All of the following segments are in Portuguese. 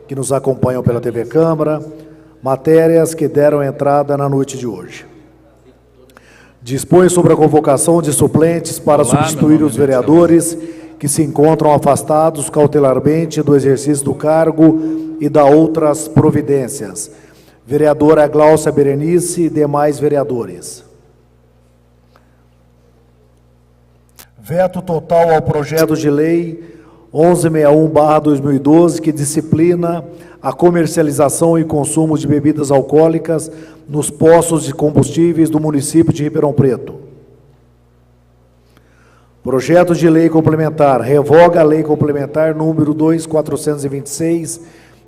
que nos acompanham pela TV Câmara, matérias que deram entrada na noite de hoje. Dispõe sobre a convocação de suplentes para substituir os vereadores que se encontram afastados cautelarmente do exercício do cargo e da outras providências. Vereadora Gláucia Berenice e demais vereadores. Veto total ao projeto de lei 1161/2012, que disciplina a comercialização e consumo de bebidas alcoólicas nos postos de combustíveis do município de Ribeirão Preto. Projeto de lei complementar revoga a lei complementar número 2426,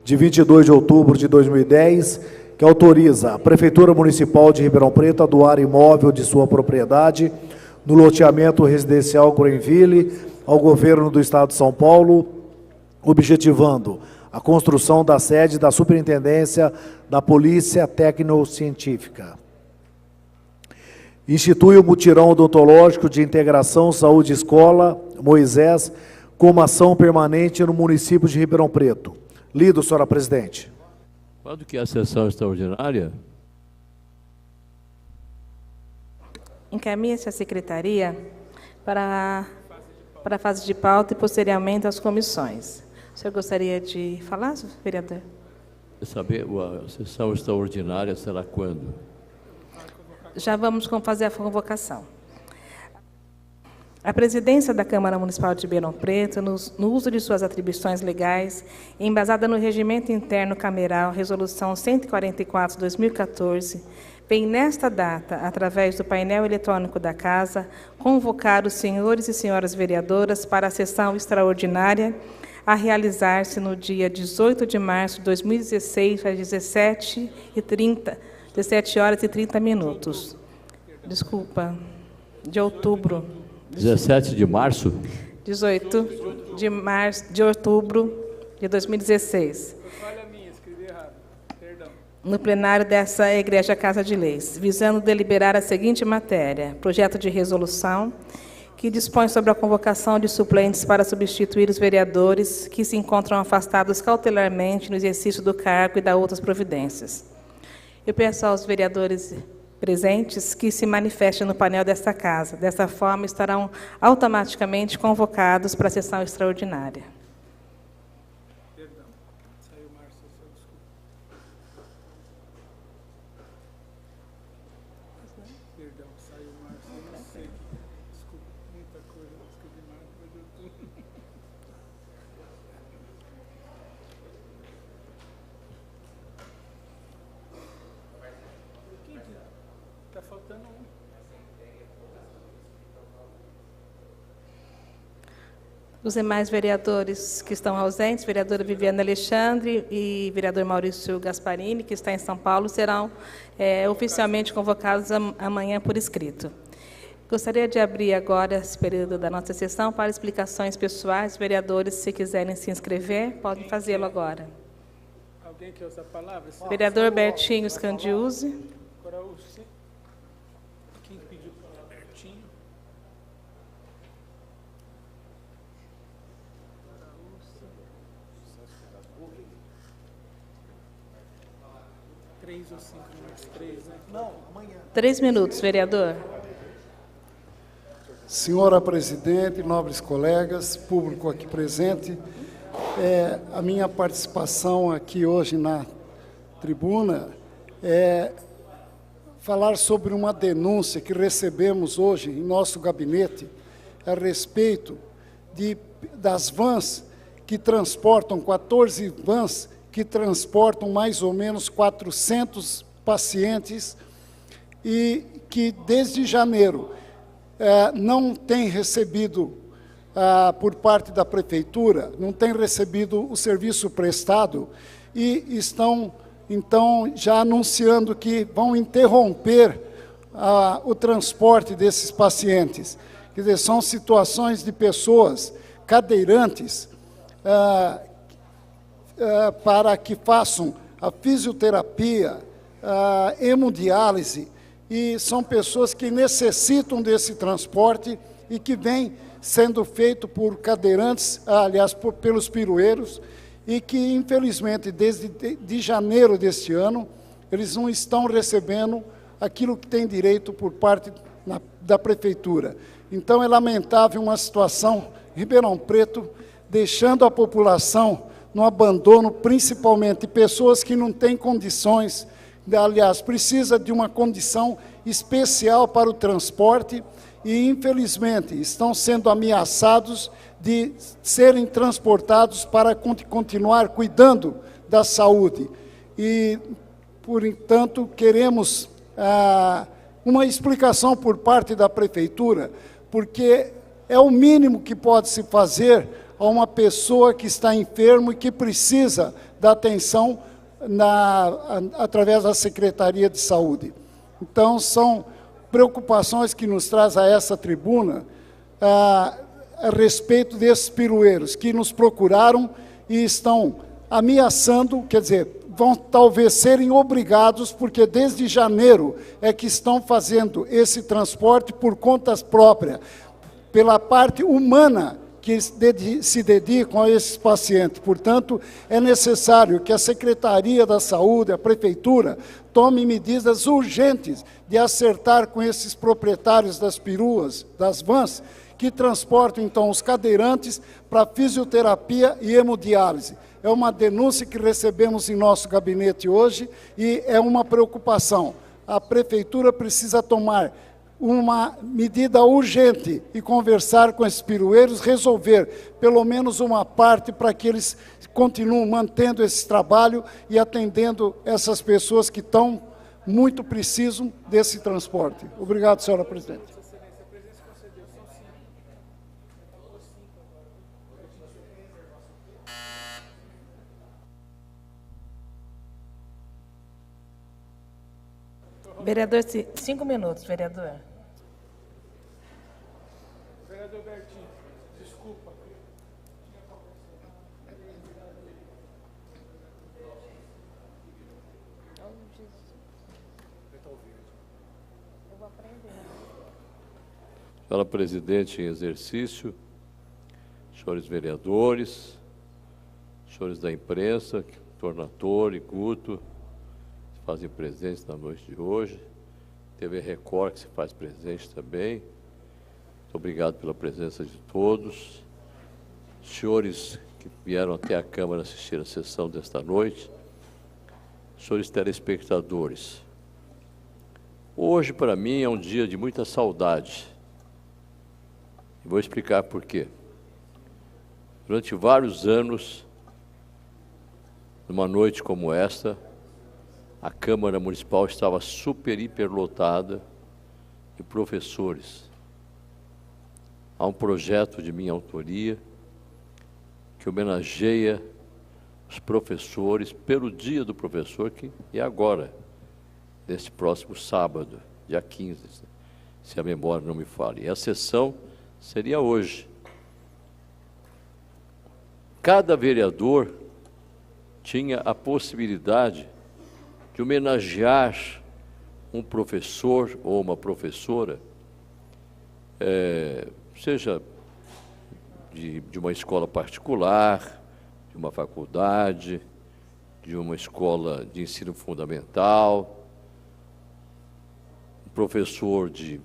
de 22 de outubro de 2010, que autoriza a Prefeitura Municipal de Ribeirão Preto a doar imóvel de sua propriedade no loteamento residencial Greenville ao governo do Estado de São Paulo, objetivando a construção da sede da Superintendência da Polícia Tecnocientífica. Institui o mutirão odontológico de integração Saúde-Escola Moisés como ação permanente no município de Ribeirão Preto. Lido, senhora presidente. Quando que é a sessão extraordinária? Encaminha-se a secretaria para a fase de pauta e, posteriormente, às comissões. O senhor gostaria de falar, vereador? Saber, a sessão extraordinária será quando? Já vamos fazer a convocação. A presidência da Câmara Municipal de Ribeirão Preto, no uso de suas atribuições legais, embasada no Regimento Interno Cameral, Resolução 144/2014, vem nesta data, através do painel eletrônico da Casa, convocar os senhores e senhoras vereadoras para a sessão extraordinária a realizar-se no dia 18 de março de 2016, às 17 horas e 30 minutos. Desculpa, de outubro. 17 de março? 18 de outubro de 2016. Falha minha, escrevi errado. Perdão. No plenário dessa Igreja Casa de Leis, visando deliberar a seguinte matéria: projeto de resolução que dispõe sobre a convocação de suplentes para substituir os vereadores que se encontram afastados cautelarmente no exercício do cargo e da outras providências. Eu peço aos vereadores presentes que se manifestem no painel desta Casa. Dessa forma, estarão automaticamente convocados para a sessão extraordinária. Perdão. Saiu Márcio, desculpa. Perdão, saiu Márcio, eu não sei. Desculpa, muita coisa. Escrevi Márcio, perdeu tudo. Está faltando um. Os demais vereadores que estão ausentes, vereadora Viviane Alexandre e vereador Maurício Gasparini, que está em São Paulo, serão oficialmente convocados amanhã por escrito. Gostaria de abrir agora esse período da nossa sessão para explicações pessoais. Vereadores, se quiserem se inscrever, podem fazê-lo agora. Alguém quer usar a palavra? Vereador Bertinho Scandiuzzi. Agora, quem pediu para falar? Bertinho. Três ou cinco, mais 3, né? Não, amanhã. 3 minutos, vereador. Senhora presidente, nobres colegas, público aqui presente, a minha participação aqui hoje na tribuna é falar sobre uma denúncia que recebemos hoje em nosso gabinete a respeito das vans que transportam, 14 vans que transportam mais ou menos 400 pacientes e que desde janeiro não tem recebido, por parte da Prefeitura, não tem recebido o serviço prestado e estão, então, já anunciando que vão interromper o transporte desses pacientes. Quer dizer, são situações de pessoas cadeirantes para que façam a fisioterapia, a hemodiálise, e são pessoas que necessitam desse transporte e que vem sendo feito por cadeirantes, aliás, pelos pirueiros, e que, infelizmente, desde de janeiro deste ano, eles não estão recebendo aquilo que tem direito por parte da Prefeitura. Então, é lamentável uma situação, Ribeirão Preto, deixando a população no abandono, principalmente pessoas que não têm condições, aliás, precisa de uma condição especial para o transporte e, infelizmente, estão sendo ameaçados de serem transportados para continuar cuidando da saúde. E, por entanto, queremos uma explicação por parte da Prefeitura, porque é o mínimo que pode se fazer a uma pessoa que está enfermo e que precisa da atenção através da Secretaria de Saúde. Então, são preocupações que nos traz a essa tribuna a respeito desses pirueiros que nos procuraram e estão ameaçando, quer dizer, vão talvez serem obrigados, porque desde janeiro é que estão fazendo esse transporte por conta própria, pela parte humana que se dedicam a esses pacientes. Portanto, é necessário que a Secretaria da Saúde, a Prefeitura, tome medidas urgentes de acertar com esses proprietários das peruas, das vans, que transportam, então, os cadeirantes para fisioterapia e hemodiálise. É uma denúncia que recebemos em nosso gabinete hoje e é uma preocupação. A Prefeitura precisa tomar uma medida urgente e conversar com esses pirueiros, resolver pelo menos uma parte para que eles continuem mantendo esse trabalho e atendendo essas pessoas que estão muito precisam desse transporte. Obrigado, senhora presidente. Vereador, 5 minutos, vereador. Vereador Bertinho, desculpa. Senhora presidente em exercício, senhores vereadores, senhores da imprensa, Tornatore, Guto, se fazem presentes na noite de hoje, TV Record, que se faz presente também. Muito obrigado pela presença de todos. Senhores que vieram até a Câmara assistir a sessão desta noite, senhores telespectadores, hoje, para mim, é um dia de muita saudade. E vou explicar por quê. Durante vários anos, numa noite como esta, a Câmara Municipal estava hiperlotada de professores. Há um projeto de minha autoria que homenageia os professores pelo Dia do Professor, que é agora, neste próximo sábado, dia 15, se a memória não me falha. E a sessão seria hoje. Cada vereador tinha a possibilidade de homenagear um professor ou uma professora, seja de uma escola particular, de uma faculdade, de uma escola de ensino fundamental, um professor de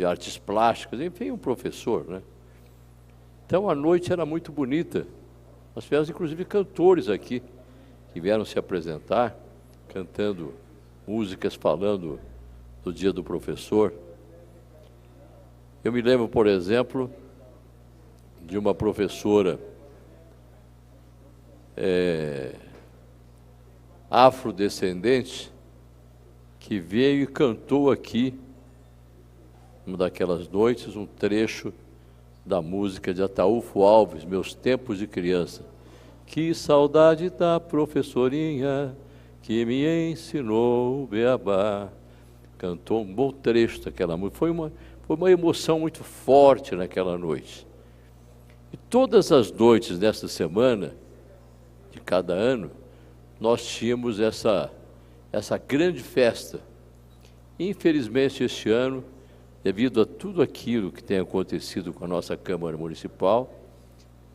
artes plásticas, enfim, um professor, né? Então, a noite era muito bonita. Nós tivemos, inclusive, cantores aqui, que vieram se apresentar, cantando músicas, falando do Dia do Professor. Eu me lembro, por exemplo, de uma professora afrodescendente que veio e cantou aqui, uma daquelas noites, um trecho da música de Ataúfo Alves, Meus Tempos de Criança. Que saudade da professorinha que me ensinou o beabá. Cantou um bom trecho daquela música. Foi uma emoção muito forte naquela noite. E todas as noites desta semana, de cada ano, nós tínhamos essa grande festa. Infelizmente, este ano, devido a tudo aquilo que tem acontecido com a nossa Câmara Municipal,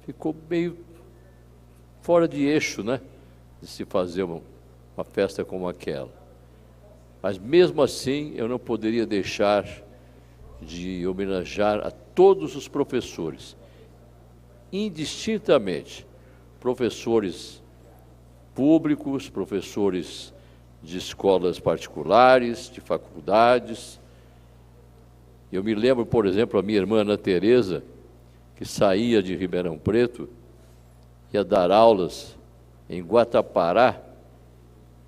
ficou meio fora de eixo, né, de se fazer uma festa como aquela. Mas mesmo assim, eu não poderia deixar de homenagear a todos os professores, indistintamente, professores públicos, professores de escolas particulares, de faculdades. Eu me lembro, por exemplo, a minha irmã Ana Tereza, que saía de Ribeirão Preto, ia dar aulas em Guatapará,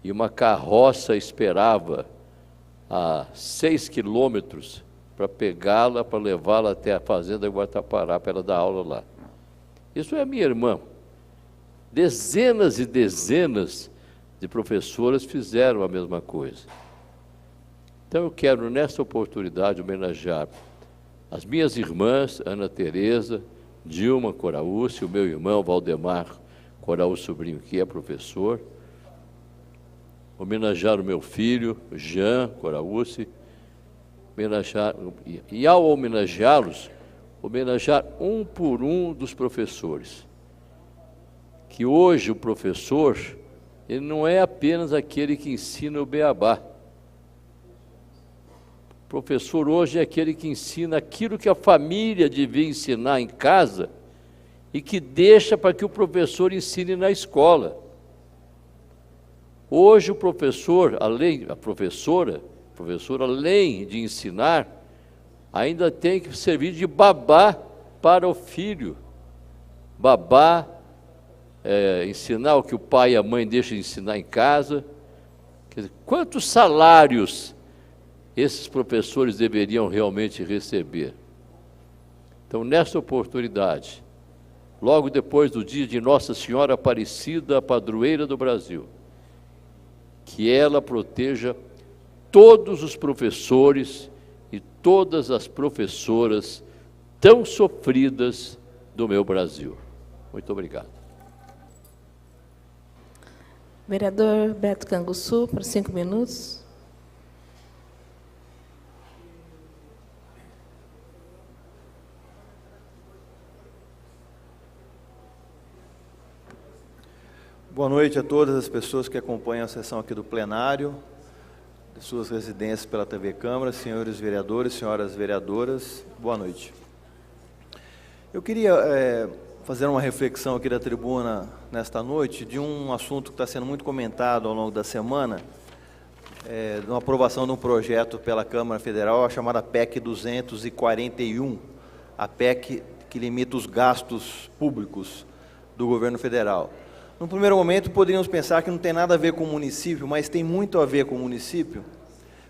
e uma carroça esperava a 6 quilômetros para pegá-la, para levá-la até a fazenda Guatapará, para ela dar aula lá. Isso é a minha irmã. Dezenas e dezenas de professoras fizeram a mesma coisa. Então eu quero, nessa oportunidade, homenagear as minhas irmãs, Ana Tereza, Dilma Coraúce, o meu irmão Valdemar Coraúce Sobrinho, que é professor, homenagear o meu filho, Jean Coraúce, e ao homenageá-los, homenagear um por um dos professores. Que hoje o professor, ele não é apenas aquele que ensina o beabá. O professor hoje é aquele que ensina aquilo que a família devia ensinar em casa e que deixa para que o professor ensine na escola. Hoje o professor, a professora, além de ensinar, ainda tem que servir de babá para o filho. Babá, ensinar o que o pai e a mãe deixam de ensinar em casa. Quer dizer, quantos salários esses professores deveriam realmente receber? Então, nessa oportunidade, logo depois do dia de Nossa Senhora Aparecida, a padroeira do Brasil, que ela proteja todos os professores e todas as professoras tão sofridas do meu Brasil. Muito obrigado. Vereador Beto Canguçu, por 5 minutos. Boa noite a todas as pessoas que acompanham a sessão aqui do plenário, de suas residências pela TV Câmara, senhores vereadores, senhoras vereadoras, boa noite. Eu queria fazer uma reflexão aqui da tribuna nesta noite de um assunto que está sendo muito comentado ao longo da semana, de uma aprovação de um projeto pela Câmara Federal, a chamada PEC 241, a PEC que limita os gastos públicos do governo federal. No primeiro momento, poderíamos pensar que não tem nada a ver com o município, mas tem muito a ver com o município,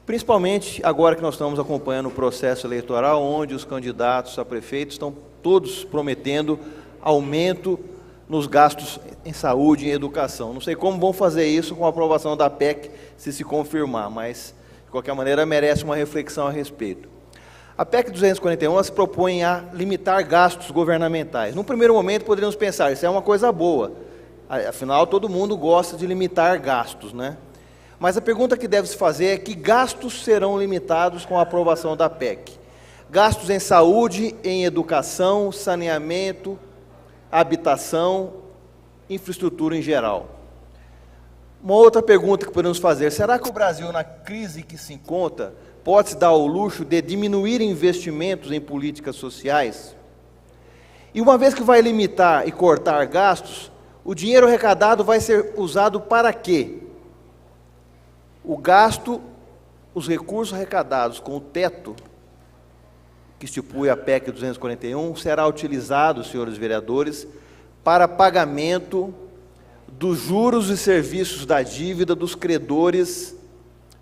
principalmente agora que nós estamos acompanhando o processo eleitoral, onde os candidatos a prefeito estão todos prometendo aumento nos gastos em saúde e em educação. Não sei como vão fazer isso com a aprovação da PEC, se confirmar, mas, de qualquer maneira, merece uma reflexão a respeito. A PEC 241 se propõe a limitar gastos governamentais. No primeiro momento, poderíamos pensar, isso é uma coisa boa. Afinal, todo mundo gosta de limitar gastos, né? Mas a pergunta que deve se fazer é que gastos serão limitados com a aprovação da PEC? Gastos em saúde, em educação, saneamento, habitação, infraestrutura em geral. Uma outra pergunta que podemos fazer, será que o Brasil, na crise que se encontra, pode se dar ao luxo de diminuir investimentos em políticas sociais? E uma vez que vai limitar e cortar gastos, o dinheiro arrecadado vai ser usado para quê? O gasto, os recursos arrecadados com o teto que estipula a PEC 241 será utilizado, senhores vereadores, para pagamento dos juros e serviços da dívida dos credores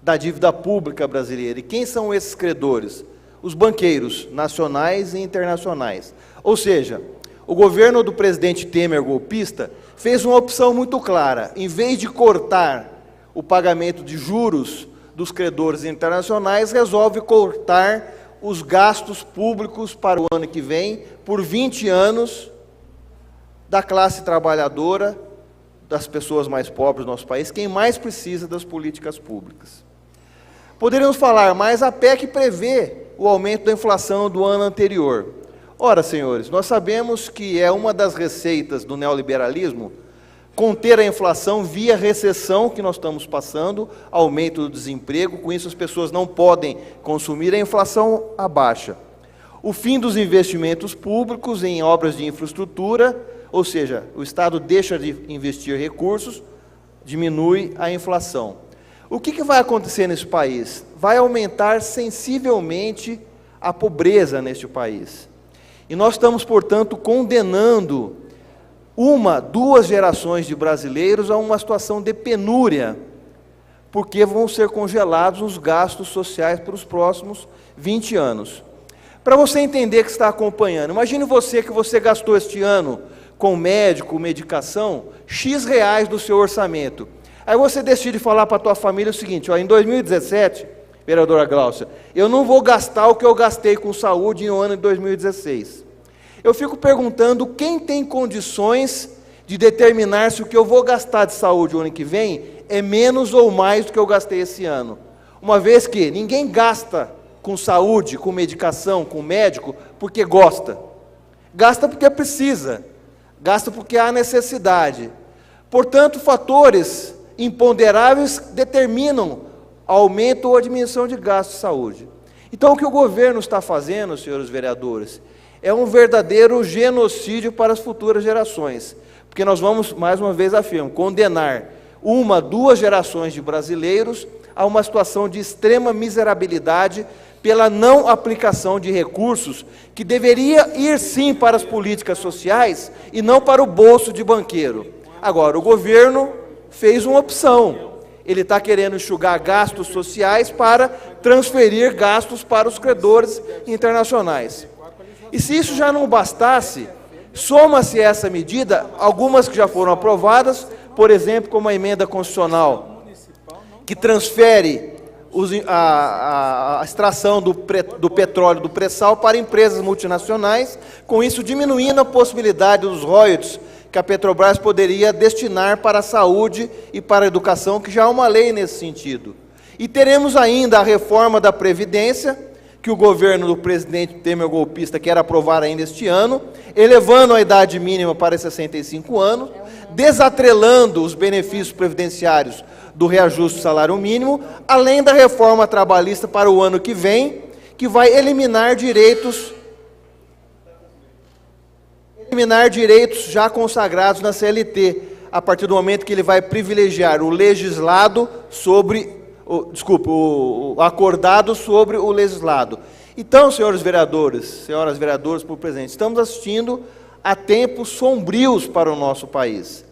da dívida pública brasileira. E quem são esses credores? Os banqueiros nacionais e internacionais. Ou seja, o governo do presidente Temer, golpista, fez uma opção muito clara. Em vez de cortar o pagamento de juros dos credores internacionais, resolve cortar os gastos públicos para o ano que vem, por 20 anos, da classe trabalhadora, das pessoas mais pobres do nosso país, quem mais precisa das políticas públicas. Poderíamos falar, mas a PEC prevê o aumento da inflação do ano anterior. Ora, senhores, nós sabemos que é uma das receitas do neoliberalismo conter a inflação via recessão que nós estamos passando, aumento do desemprego, com isso as pessoas não podem consumir, a inflação abaixa. O fim dos investimentos públicos em obras de infraestrutura, ou seja, o Estado deixa de investir recursos, diminui a inflação. O que vai acontecer nesse país? Vai aumentar sensivelmente a pobreza neste país. E nós estamos, portanto, condenando duas gerações de brasileiros a uma situação de penúria, porque vão ser congelados os gastos sociais para os próximos 20 anos. Para você entender que está acompanhando, imagine que você gastou este ano com médico, medicação, X reais do seu orçamento. Aí você decide falar para a tua família o seguinte, ó, em 2017, vereadora Gláucia, eu não vou gastar o que eu gastei com saúde no ano de 2016. Eu fico perguntando quem tem condições de determinar se o que eu vou gastar de saúde o ano que vem é menos ou mais do que eu gastei esse ano. Uma vez que ninguém gasta com saúde, com medicação, com médico, porque gosta. Gasta porque precisa. Gasta porque há necessidade. Portanto, fatores imponderáveis determinam aumento ou diminuição de gastos de saúde. Então, o que o governo está fazendo, senhores vereadores, é um verdadeiro genocídio para as futuras gerações, porque nós vamos, mais uma vez afirmo, condenar duas gerações de brasileiros a uma situação de extrema miserabilidade pela não aplicação de recursos que deveria ir sim para as políticas sociais e não para o bolso de banqueiro. Agora, o governo fez uma opção, ele está querendo enxugar gastos sociais para transferir gastos para os credores internacionais. E se isso já não bastasse, soma-se essa medida, algumas que já foram aprovadas, por exemplo, como a emenda constitucional, que transfere a extração do petróleo do pré-sal para empresas multinacionais, com isso diminuindo a possibilidade dos royalties que a Petrobras poderia destinar para a saúde e para a educação, que já há uma lei nesse sentido. E teremos ainda a reforma da Previdência, que o governo do presidente Temer golpista quer aprovar ainda este ano, elevando a idade mínima para 65 anos, desatrelando os benefícios previdenciários do reajuste do salário mínimo, além da reforma trabalhista para o ano que vem, que vai eliminar direitos já consagrados na CLT, a partir do momento que ele vai privilegiar o legislado sobre o acordado sobre o legislado. Então, senhores vereadores, senhoras vereadoras por presente, estamos assistindo a tempos sombrios para o nosso país,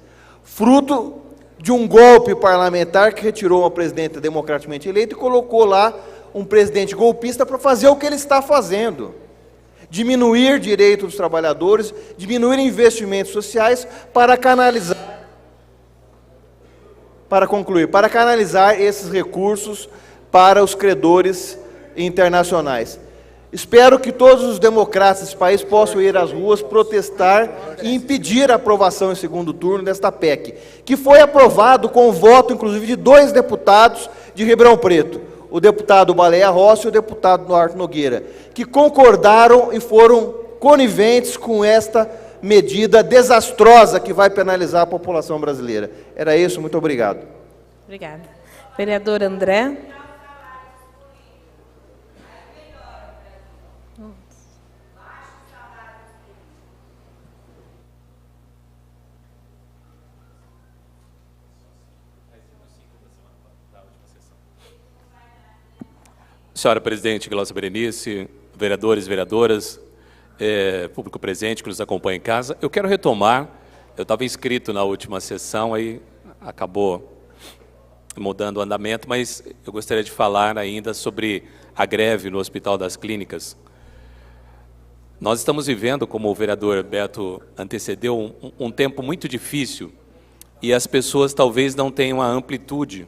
fruto de um golpe parlamentar que retirou uma presidenta democraticamente eleita e colocou lá um presidente golpista para fazer o que ele está fazendo, diminuir direitos dos trabalhadores, diminuir investimentos sociais para canalizar esses recursos para os credores internacionais. Espero que todos os democratas desse país possam ir às ruas, protestar e impedir a aprovação em segundo turno desta PEC, que foi aprovado com o voto, inclusive, de 2 deputados de Ribeirão Preto, o deputado Baleia Rossi e o deputado Duarte Nogueira, que concordaram e foram coniventes com esta medida desastrosa que vai penalizar a população brasileira. Era isso, muito obrigado. Obrigada. Vereador André. Senhora Presidente Gláucia Berenice, vereadores e vereadoras, público presente que nos acompanha em casa, eu quero retomar, eu estava inscrito na última sessão, aí acabou mudando o andamento, mas eu gostaria de falar ainda sobre a greve no Hospital das Clínicas. Nós estamos vivendo, como o vereador Beto antecedeu, um tempo muito difícil, e as pessoas talvez não tenham a amplitude,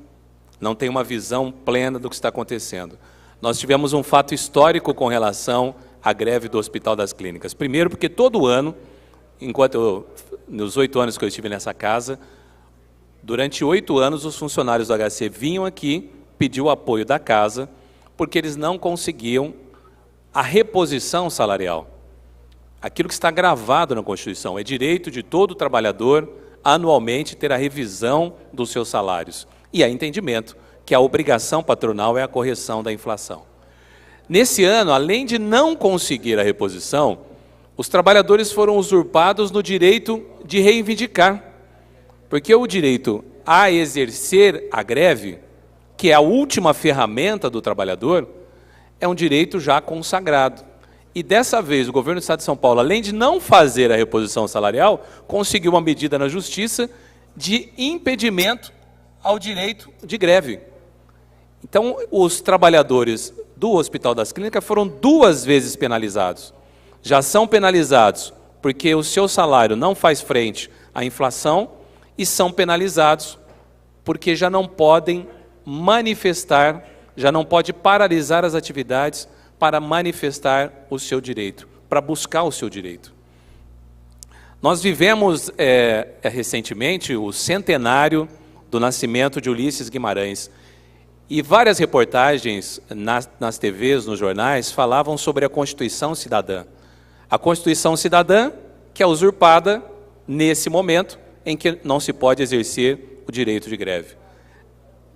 não tenham uma visão plena do que está acontecendo. Nós tivemos um fato histórico com relação à greve do Hospital das Clínicas. Primeiro, porque todo ano, nos 8 anos que eu estive nessa casa, durante 8 anos os funcionários do HC vinham aqui pedir o apoio da casa, porque eles não conseguiam a reposição salarial. Aquilo que está gravado na Constituição, é direito de todo trabalhador anualmente ter a revisão dos seus salários. E há entendimento que a obrigação patronal é a correção da inflação. Nesse ano, além de não conseguir a reposição, os trabalhadores foram usurpados no direito de reivindicar, porque o direito a exercer a greve, que é a última ferramenta do trabalhador, é um direito já consagrado. E dessa vez o governo do Estado de São Paulo, além de não fazer a reposição salarial, conseguiu uma medida na Justiça de impedimento ao direito de greve. Então, os trabalhadores do Hospital das Clínicas foram 2 vezes penalizados. Já são penalizados porque o seu salário não faz frente à inflação e são penalizados porque já não podem manifestar, já não pode paralisar as atividades para manifestar o seu direito, para buscar o seu direito. Nós vivemos recentemente o centenário do nascimento de Ulisses Guimarães. E várias reportagens nas TVs, nos jornais, falavam sobre a Constituição Cidadã. A Constituição Cidadã, que é usurpada nesse momento em que não se pode exercer o direito de greve.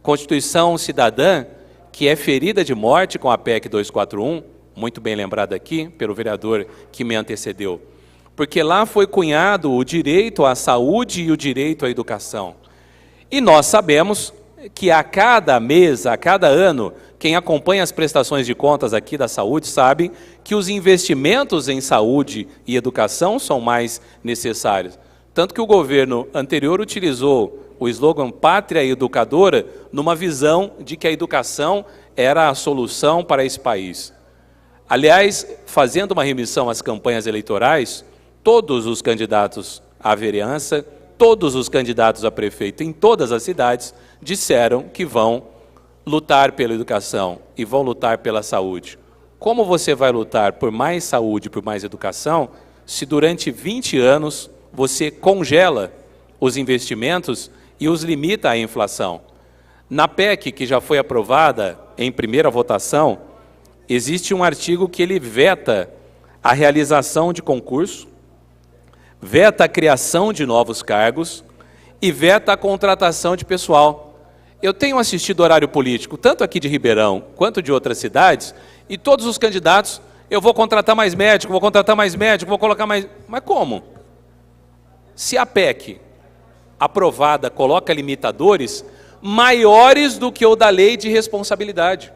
Constituição Cidadã, que é ferida de morte com a PEC 241, muito bem lembrada aqui pelo vereador que me antecedeu, porque lá foi cunhado o direito à saúde e o direito à educação. E nós sabemos que a cada mês, a cada ano, quem acompanha as prestações de contas aqui da saúde sabe que os investimentos em saúde e educação são mais necessários. Tanto que o governo anterior utilizou o slogan Pátria Educadora numa visão de que a educação era a solução para esse país. Aliás, fazendo uma remissão às campanhas eleitorais, todos os candidatos à vereança, todos os candidatos a prefeito em todas as cidades disseram que vão lutar pela educação e vão lutar pela saúde. Como você vai lutar por mais saúde, por mais educação, se durante 20 anos você congela os investimentos e os limita à inflação? Na PEC, que já foi aprovada em primeira votação, existe um artigo que ele veta a realização de concurso, veta a criação de novos cargos e veta a contratação de pessoal. Eu tenho assistido horário político, tanto aqui de Ribeirão quanto de outras cidades, e todos os candidatos, eu vou contratar mais médico, vou contratar mais médico, vou colocar mais... Mas como? Se a PEC aprovada coloca limitadores maiores do que o da lei de responsabilidade.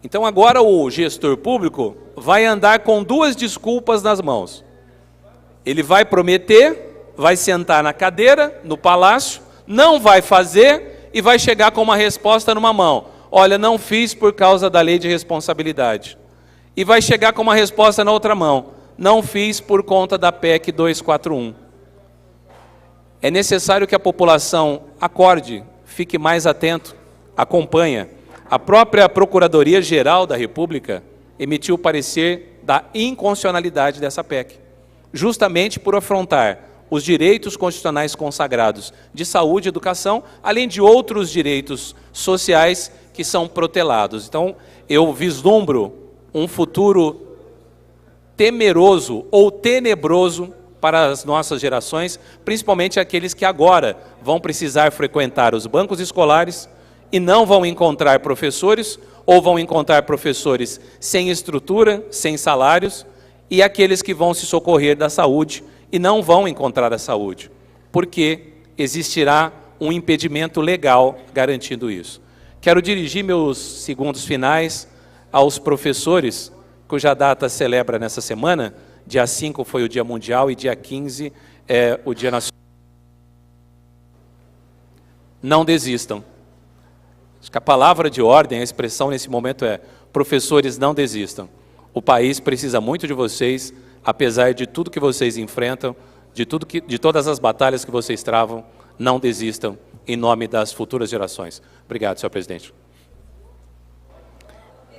Então agora o gestor público vai andar com 2 desculpas nas mãos. Ele vai prometer, vai sentar na cadeira, no palácio, não vai fazer e vai chegar com uma resposta numa mão. Olha, não fiz por causa da lei de responsabilidade. E vai chegar com uma resposta na outra mão. Não fiz por conta da PEC 241. É necessário que a população acorde, fique mais atento, acompanhe. A própria Procuradoria-Geral da República emitiu o parecer da inconstitucionalidade dessa PEC, justamente por afrontar os direitos constitucionais consagrados de saúde e educação, além de outros direitos sociais que são protelados. Então, eu vislumbro um futuro temeroso ou tenebroso para as nossas gerações, principalmente aqueles que agora vão precisar frequentar os bancos escolares e não vão encontrar professores, ou vão encontrar professores sem estrutura, sem salários, e aqueles que vão se socorrer da saúde e não vão encontrar a saúde, porque existirá um impedimento legal garantindo isso. Quero dirigir meus segundos finais aos professores, cuja data celebra nessa semana. Dia 5 foi o Dia Mundial e dia 15 é o Dia Nacional. Não desistam. Acho que a palavra de ordem, a expressão nesse momento é: professores, não desistam. O país precisa muito de vocês, apesar de tudo que vocês enfrentam, de todas as batalhas que vocês travam, não desistam, em nome das futuras gerações. Obrigado, senhor presidente.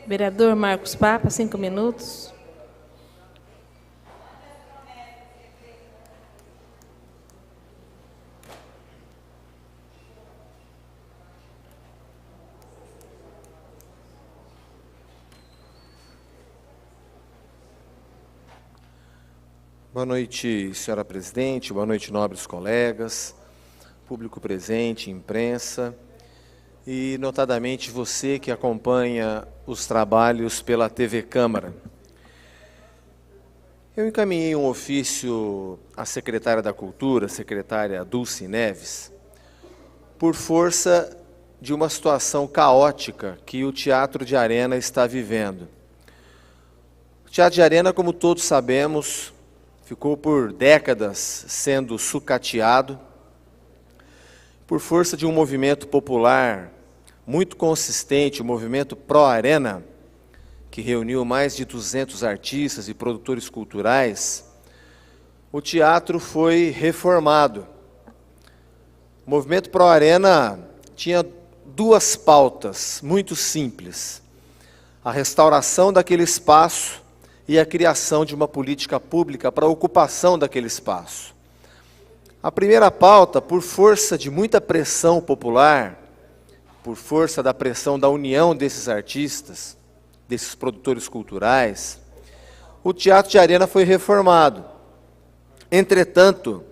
Vereador Marcos Papa, 5 minutos. Boa noite, senhora presidente, boa noite, nobres colegas, público presente, imprensa, e notadamente você que acompanha os trabalhos pela TV Câmara. Eu encaminhei um ofício à secretária da Cultura, secretária Dulce Neves, por força de uma situação caótica que o Teatro de Arena está vivendo. O Teatro de Arena, como todos sabemos, ficou por décadas sendo sucateado, por força de um movimento popular muito consistente, o movimento Pró-Arena, que reuniu mais de 200 artistas e produtores culturais. O teatro foi reformado. O movimento Pró-Arena tinha duas pautas muito simples: a restauração daquele espaço e a criação de uma política pública para a ocupação daquele espaço. A primeira pauta, por força de muita pressão popular, por força da pressão da união desses artistas, desses produtores culturais, o Teatro de Arena foi reformado. Entretanto,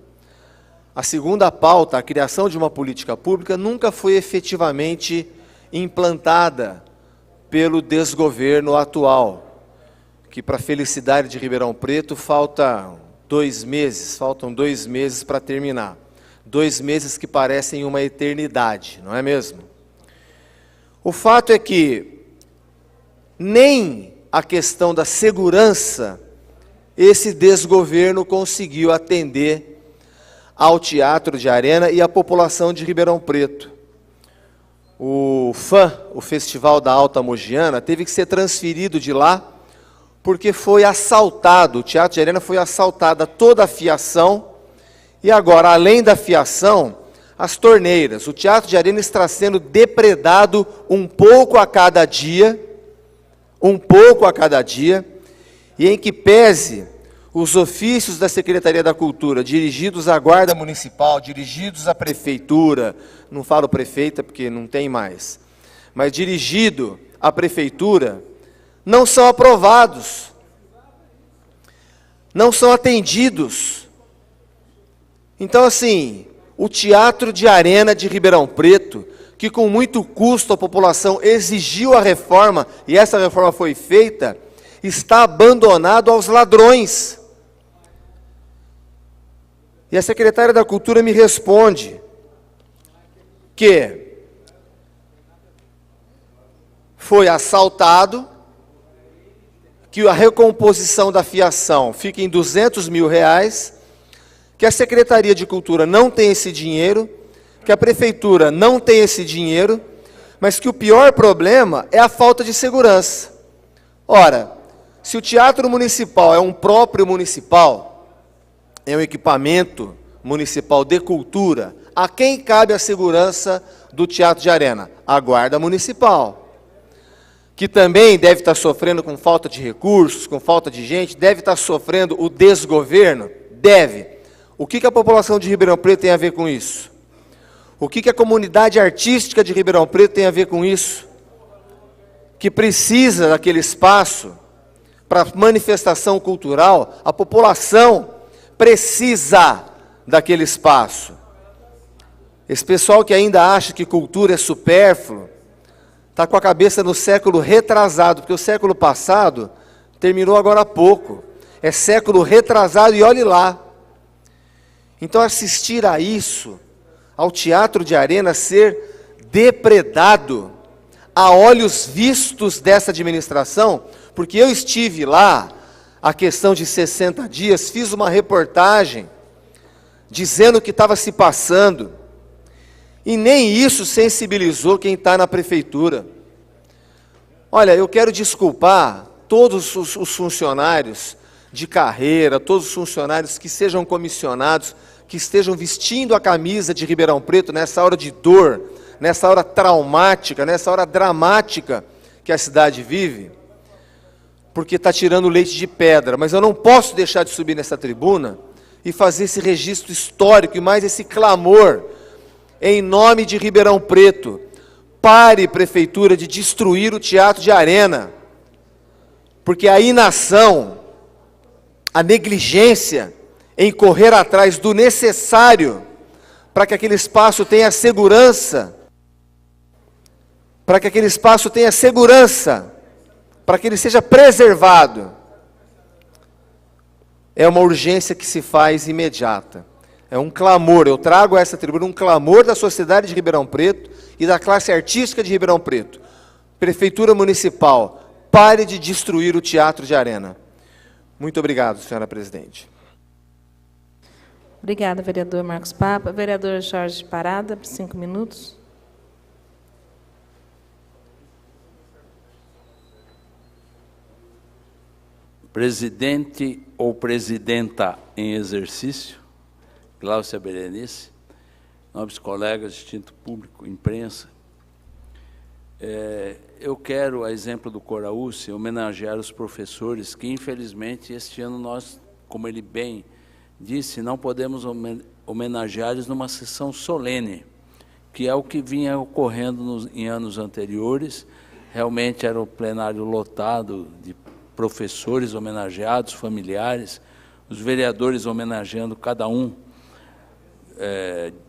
a segunda pauta, a criação de uma política pública, nunca foi efetivamente implantada pelo desgoverno atual, que, para a felicidade de Ribeirão Preto, faltam 2 meses para terminar. 2 meses que parecem uma eternidade, não é mesmo? O fato é que nem a questão da segurança esse desgoverno conseguiu atender ao Teatro de Arena e à população de Ribeirão Preto. O FAM, o Festival da Alta Mogiana, teve que ser transferido de lá porque foi assaltado, o Teatro de Arena foi assaltada toda a fiação e agora, além da fiação, as torneiras. O Teatro de Arena está sendo depredado um pouco a cada dia, e em que pese os ofícios da Secretaria da Cultura, dirigidos à Guarda Municipal, dirigidos à Prefeitura, não falo prefeita porque não tem mais, mas dirigido à Prefeitura, não são aprovados, não são atendidos. Então, assim, o Teatro de Arena de Ribeirão Preto, que com muito custo a população exigiu a reforma, e essa reforma foi feita, está abandonado aos ladrões. E a secretária da Cultura me responde que foi assaltado, que a recomposição da fiação fica em R$200 mil, que a Secretaria de Cultura não tem esse dinheiro, que a Prefeitura não tem esse dinheiro, mas que o pior problema é a falta de segurança. Ora, se o Teatro Municipal é um próprio municipal, é um equipamento municipal de cultura, a quem cabe a segurança do Teatro de Arena? A Guarda Municipal, que também deve estar sofrendo com falta de recursos, com falta de gente, deve estar sofrendo o desgoverno? Deve. O que a população de Ribeirão Preto tem a ver com isso? O que a comunidade artística de Ribeirão Preto tem a ver com isso? Que precisa daquele espaço para manifestação cultural, a população precisa daquele espaço. Esse pessoal que ainda acha que cultura é supérfluo, está com a cabeça no século retrasado, porque o século passado terminou agora há pouco. É século retrasado e olhe lá. Então, assistir a isso, ao Teatro de Arena ser depredado a olhos vistos dessa administração, porque eu estive lá, a questão de 60 dias, fiz uma reportagem dizendo o que estava se passando, e nem isso sensibilizou quem está na prefeitura. Olha, eu quero desculpar todos os funcionários de carreira, todos os funcionários que sejam comissionados, que estejam vestindo a camisa de Ribeirão Preto nessa hora de dor, nessa hora traumática, nessa hora dramática que a cidade vive, porque está tirando leite de pedra. Mas eu não posso deixar de subir nessa tribuna e fazer esse registro histórico e mais esse clamor em nome de Ribeirão Preto. Pare, prefeitura, de destruir o Teatro de Arena, porque a inação a negligência em correr atrás do necessário para que aquele espaço tenha segurança, para que aquele espaço tenha segurança, para que ele seja preservado. É uma urgência que se faz imediata. É um clamor, eu trago a essa tribuna um clamor da sociedade de Ribeirão Preto e da classe artística de Ribeirão Preto. Prefeitura Municipal, pare de destruir o Teatro de Arena. Muito obrigado, senhora presidente. Obrigada, vereador Marcos Papa. Vereador Jorge Parada, por 5 minutos. Presidente ou presidenta em exercício, Gláucia Berenice, nobres colegas, distinto público, imprensa, eu quero, a exemplo do Coraúce, homenagear os professores que, infelizmente, este ano nós, como ele bem disse, não podemos homenageá-los numa sessão solene, que é o que vinha ocorrendo em anos anteriores. Realmente era o plenário lotado de professores homenageados, familiares, os vereadores homenageando cada um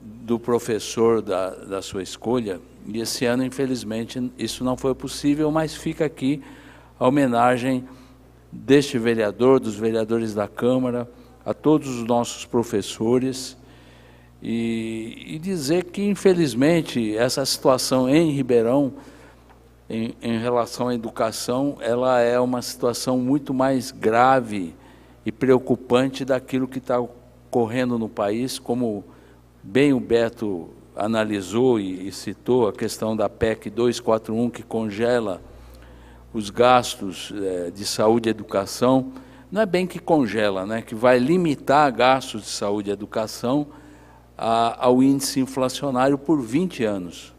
do professor da sua escolha. E esse ano, infelizmente, isso não foi possível, mas fica aqui a homenagem deste vereador, dos vereadores da Câmara, a todos os nossos professores, e dizer que, infelizmente, essa situação em Ribeirão, em relação à educação, ela é uma situação muito mais grave e preocupante daquilo que está ocorrendo no país, como bem o Beto analisou e citou a questão da PEC 241, que congela os gastos de saúde e educação. Não é bem que congela, né, que vai limitar gastos de saúde e educação ao índice inflacionário por 20 anos.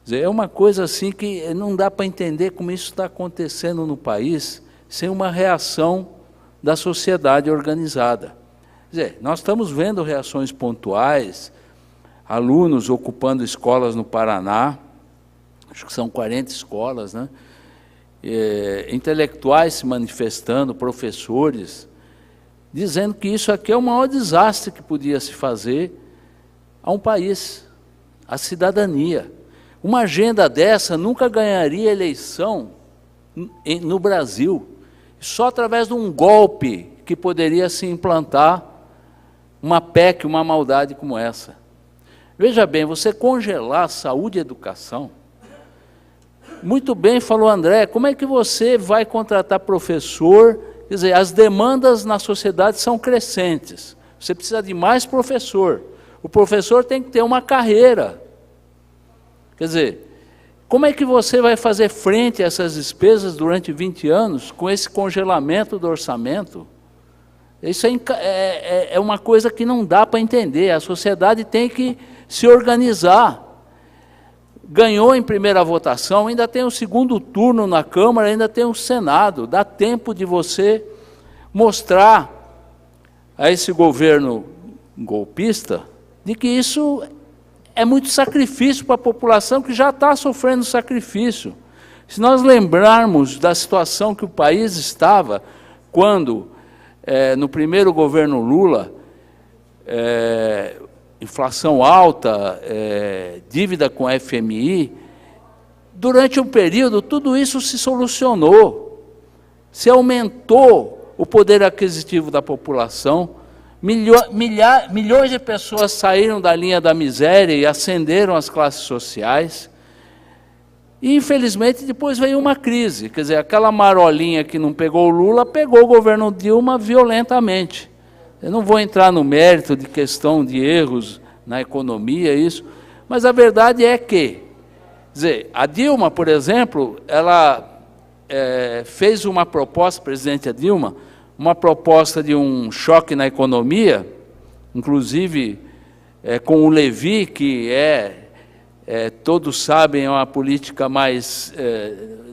Quer dizer, é uma coisa assim que não dá para entender como isso está acontecendo no país sem uma reação da sociedade organizada. Quer dizer, nós estamos vendo reações pontuais, alunos ocupando escolas no Paraná, acho que são 40 escolas, né? Intelectuais se manifestando, professores, dizendo que isso aqui é o maior desastre que podia se fazer a um país, a cidadania. Uma agenda dessa nunca ganharia eleição no Brasil, só através de um golpe que poderia se implantar uma PEC, uma maldade como essa. Veja bem, você congelar saúde e educação, muito bem falou André, como é que você vai contratar professor? Quer dizer, as demandas na sociedade são crescentes, você precisa de mais professor, o professor tem que ter uma carreira. Quer dizer, como é que você vai fazer frente a essas despesas durante 20 anos com esse congelamento do orçamento? Isso é uma coisa que não dá para entender, a sociedade tem que se organizar. Ganhou em primeira votação, ainda tem o segundo turno na Câmara, ainda tem o Senado, dá tempo de você mostrar a esse governo golpista de que isso é muito sacrifício para a população que já está sofrendo sacrifício. Se nós lembrarmos da situação que o país estava quando, no primeiro governo Lula, inflação alta, dívida com a FMI, durante um período tudo isso se solucionou, se aumentou o poder aquisitivo da população, milhões de pessoas saíram da linha da miséria e ascenderam as classes sociais, e infelizmente depois veio uma crise, quer dizer, aquela marolinha que não pegou o Lula, pegou o governo Dilma violentamente. Eu não vou entrar no mérito de questão de erros na economia, isso, mas a verdade é que, quer dizer, a Dilma, por exemplo, ela fez uma proposta, a presidente Dilma, uma proposta de um choque na economia, inclusive com o Levi, que todos sabem, é uma política mais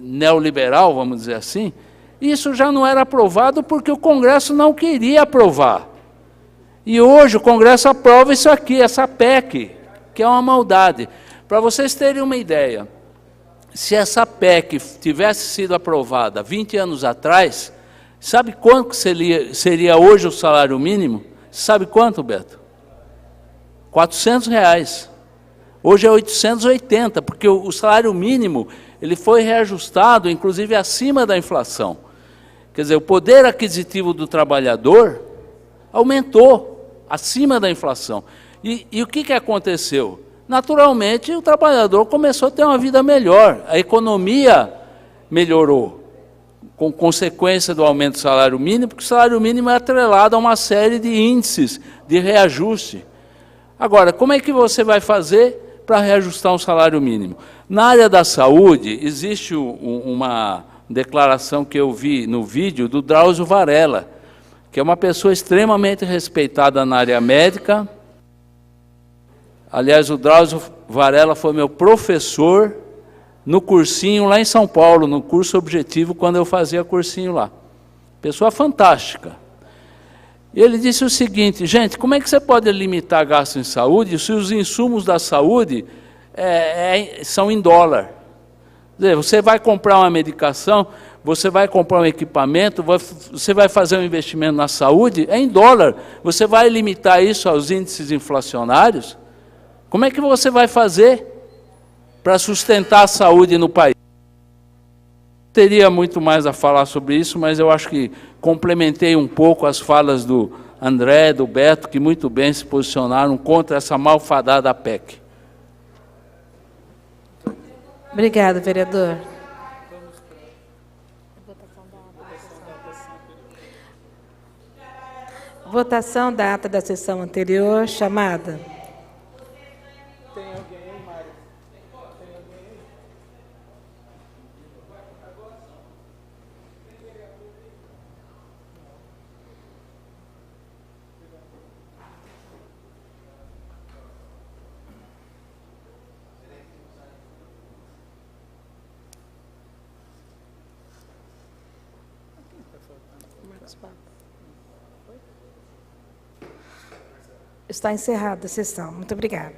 neoliberal, vamos dizer assim. Isso já não era aprovado porque o Congresso não queria aprovar. E hoje o Congresso aprova isso aqui, essa PEC, que é uma maldade. Para vocês terem uma ideia, se essa PEC tivesse sido aprovada 20 anos atrás, Sabe quanto seria hoje o salário mínimo? Sabe quanto, Beto? R$400. Hoje é 880, porque o salário mínimo ele foi reajustado, inclusive, acima da inflação. Quer dizer, o poder aquisitivo do trabalhador aumentou acima da inflação. E o que aconteceu? Naturalmente, o trabalhador começou a ter uma vida melhor, a economia melhorou, com consequência do aumento do salário mínimo, porque o salário mínimo é atrelado a uma série de índices de reajuste. Agora, como é que você vai fazer para reajustar um salário mínimo? Na área da saúde, existe uma declaração que eu vi no vídeo do Drauzio Varela, que é uma pessoa extremamente respeitada na área médica. Aliás, o Drauzio Varela foi meu professor no cursinho lá em São Paulo, no curso objetivo, quando eu fazia cursinho lá. Pessoa fantástica. E ele disse o seguinte: gente, como é que você pode limitar gasto em saúde se os insumos da saúde são em dólar? Quer dizer, você vai comprar uma medicação, você vai comprar um equipamento, você vai fazer um investimento na saúde, é em dólar. Você vai limitar isso aos índices inflacionários? Como é que você vai fazer para sustentar a saúde no país? Teria muito mais a falar sobre isso, mas eu acho que complementei um pouco as falas do André, do Beto, que muito bem se posicionaram contra essa malfadada PEC. Obrigada, vereador. Votação da ata da sessão anterior, chamada. Está encerrada a sessão. Muito obrigada.